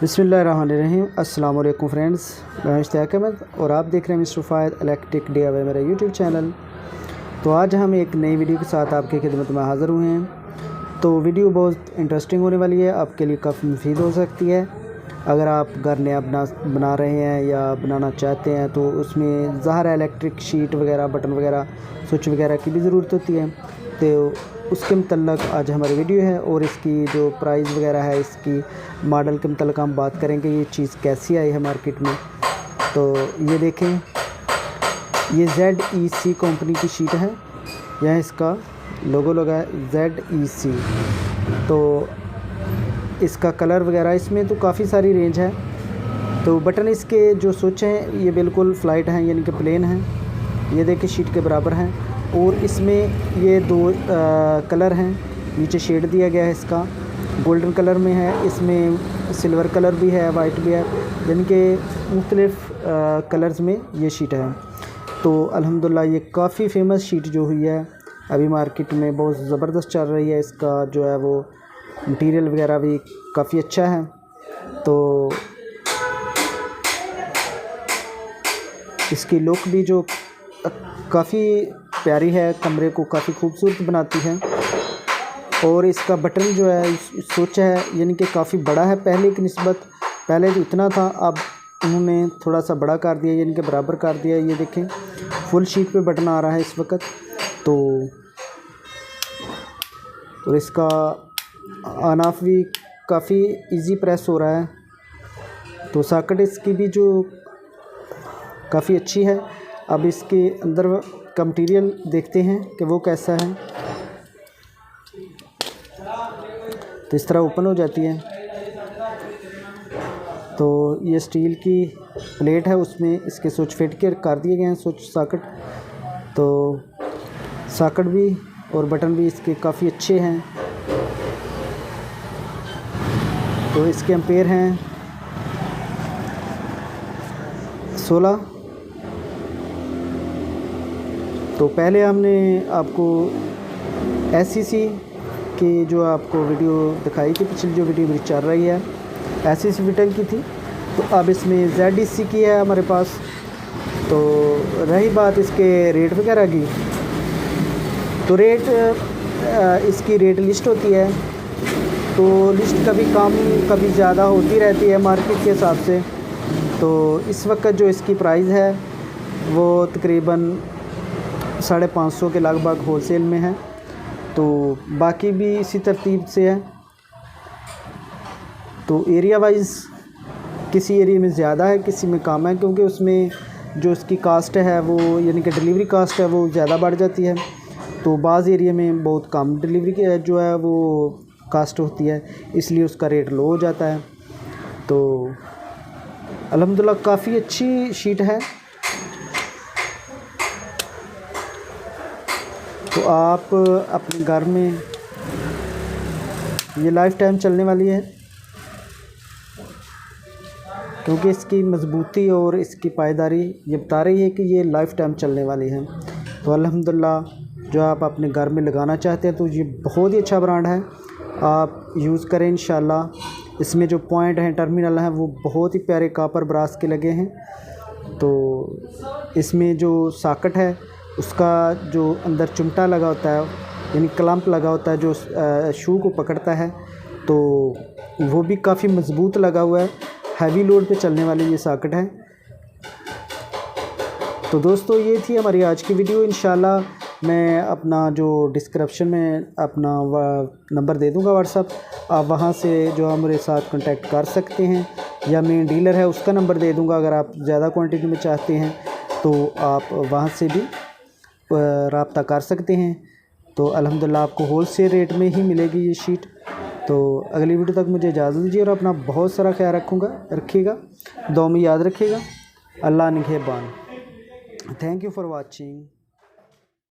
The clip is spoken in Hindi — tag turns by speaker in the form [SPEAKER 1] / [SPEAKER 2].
[SPEAKER 1] बिस्मिल्लाहिर्रहमानिर्रहीम। अस्सलाम वालेकुम फ्रेंड्स, मैं इश्तियाक अहमद और आप देख रहे हैं मिस्टर फ़ायद इलेक्ट्रिक DIY मेरा यूट्यूब चैनल। तो आज हम एक नई वीडियो के साथ आपकी खिदमत में हाज़िर हुए हैं। तो वीडियो बहुत इंटरेस्टिंग होने वाली है, आपके लिए काफ़ी मुफीद हो सकती है। अगर आप घर नया बना रहे हैं या बनाना चाहते हैं तो उसमें ज़ाहिर है इलेक्ट्रिक शीट वगैरह, बटन वगैरह, स्विच वगैरह की भी ज़रूरत होती है। तो उसके मतलब आज हमारी वीडियो है और इसकी जो प्राइस वगैरह है, इसकी मॉडल के मतलब हम बात करेंगे, ये चीज़ कैसी आई है मार्केट में। तो ये देखें, ये ZEC कंपनी की शीट है, यह इसका लोगो लगा है ZEC। तो इसका कलर वगैरह, इसमें तो काफ़ी सारी रेंज है। तो बटन इसके जो स्विच हैं ये बिल्कुल फ्लाइट हैं, यानी कि प्लेन हैं। ये देखिए शीट के बराबर हैं और इसमें ये दो कलर हैं। नीचे शेड दिया गया है, इसका गोल्डन कलर में है, इसमें सिल्वर कलर भी है, वाइट भी है, यानी कि मुख्तलिफ़ कलर्स में ये शीट है। तो अल्हम्दुलिल्लाह ये काफ़ी फेमस शीट जो हुई है अभी मार्केट में, बहुत ज़बरदस्त चल रही है। इसका जो है वो मटीरियल वगैरह भी काफ़ी अच्छा है। तो इसकी लुक भी जो काफ़ी प्यारी है, कमरे को काफ़ी खूबसूरत बनाती है। और इसका बटन जो है, स्विच है, यानी कि काफ़ी बड़ा है पहले की निस्बत। पहले जो इतना था, अब उन्होंने थोड़ा सा बड़ा कर दिया, यानी कि बराबर कर दिया। ये देखें, फुल शीट पे बटन आ रहा है इस वक्त। तो और इसका ऑन ऑफ भी काफ़ी इजी प्रेस हो रहा है। तो सॉकेट इसकी भी जो काफ़ी अच्छी है। अब इसके अंदर का मटीरियल देखते हैं कि वो कैसा है। तो इस तरह ओपन हो जाती है। तो ये स्टील की प्लेट है, उसमें इसके स्विच फिट के कर दिए गए हैं, स्विच सॉकेट। तो सॉकेट भी और बटन भी इसके काफ़ी अच्छे हैं। तो इसके एम्पेयर हैं 16। तो पहले हमने आपको SEC की जो आपको वीडियो दिखाई थी, पिछली जो वीडियो मेरी चल रही है SEC विटल की थी। तो अब इसमें ZEC की है हमारे पास। तो रही बात इसके रेट वगैरह की, तो रेट इसकी रेट लिस्ट होती है। तो लिस्ट कभी कम कभी ज़्यादा होती रहती है मार्केट के हिसाब से। तो इस वक्त जो इसकी प्राइस है वो तकरीबन 550 के लगभग होलसेल में है। तो बाकी भी इसी तरतीब से है। तो एरिया वाइज किसी एरिया में ज़्यादा है, किसी में कम है, क्योंकि उसमें जो इसकी कास्ट है वो, यानी कि डिलीवरी कास्ट है, वो ज़्यादा बढ़ जाती है। तो बाज़ एरिया में बहुत कम डिलीवरी की जो है वो कास्ट होती है, इसलिए उसका रेट लो हो जाता है। तो अल्हम्दुलिल्लाह काफ़ी अच्छी शीट है। तो आप अपने घर में, ये लाइफ टाइम चलने वाली है, क्योंकि इसकी मज़बूती और इसकी पायदारी ये बता रही है कि ये लाइफ टाइम चलने वाली है। तो अल्हम्दुलिल्लाह जो आप अपने घर में लगाना चाहते हैं तो ये बहुत ही अच्छा ब्रांड है, आप यूज़ करें इंशाल्लाह। इसमें जो पॉइंट हैं, टर्मिनल हैं, वो बहुत ही प्यारे कापर ब्रास के लगे हैं। तो इसमें जो सॉकेट है उसका जो अंदर चिमटा लगा होता है, यानी क्लम्प लगा होता है जो शू को पकड़ता है, तो वो भी काफ़ी मज़बूत लगा हुआ है। हैवी लोड पे चलने वाली ये सॉकेट है। तो दोस्तों ये थी हमारी आज की वीडियो। इंशाल्लाह मैं अपना जो डिस्क्रिप्शन में अपना नंबर दे दूंगा व्हाट्सअप, आप वहां से जो है मेरे साथ कांटेक्ट कर सकते हैं, या मेन डीलर है उसका नंबर दे दूंगा। अगर आप ज़्यादा क्वांटिटी में चाहते हैं तो आप वहां से भी रब्ता कर सकते हैं। तो अल्हम्दुलिल्लाह आपको होलसेल रेट में ही मिलेगी ये शीट। तो अगली वीडियो तक मुझे इजाज़त दीजिए और अपना बहुत सारा ख्याल रखिएगा, दुआ में याद रखिएगा। अल्लाह निगहबान। Thank you for watching.